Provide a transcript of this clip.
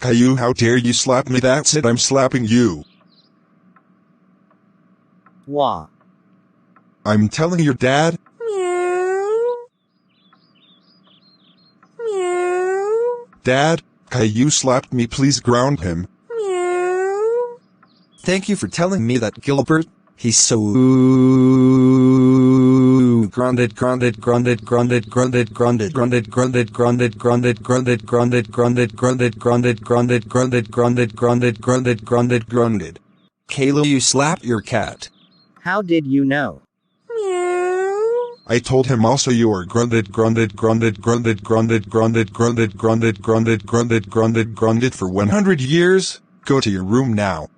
Caillou, how dare you slap me? That's it, I'm slapping you. Wah. I'm telling your dad. Dad, Caillou slapped me, please ground him. Thank you for telling me that, Gilbert. He's so grounded. Caillou, you slapped your cat. How did you know? I told him also you are grounded for 100 years. Go to your room now.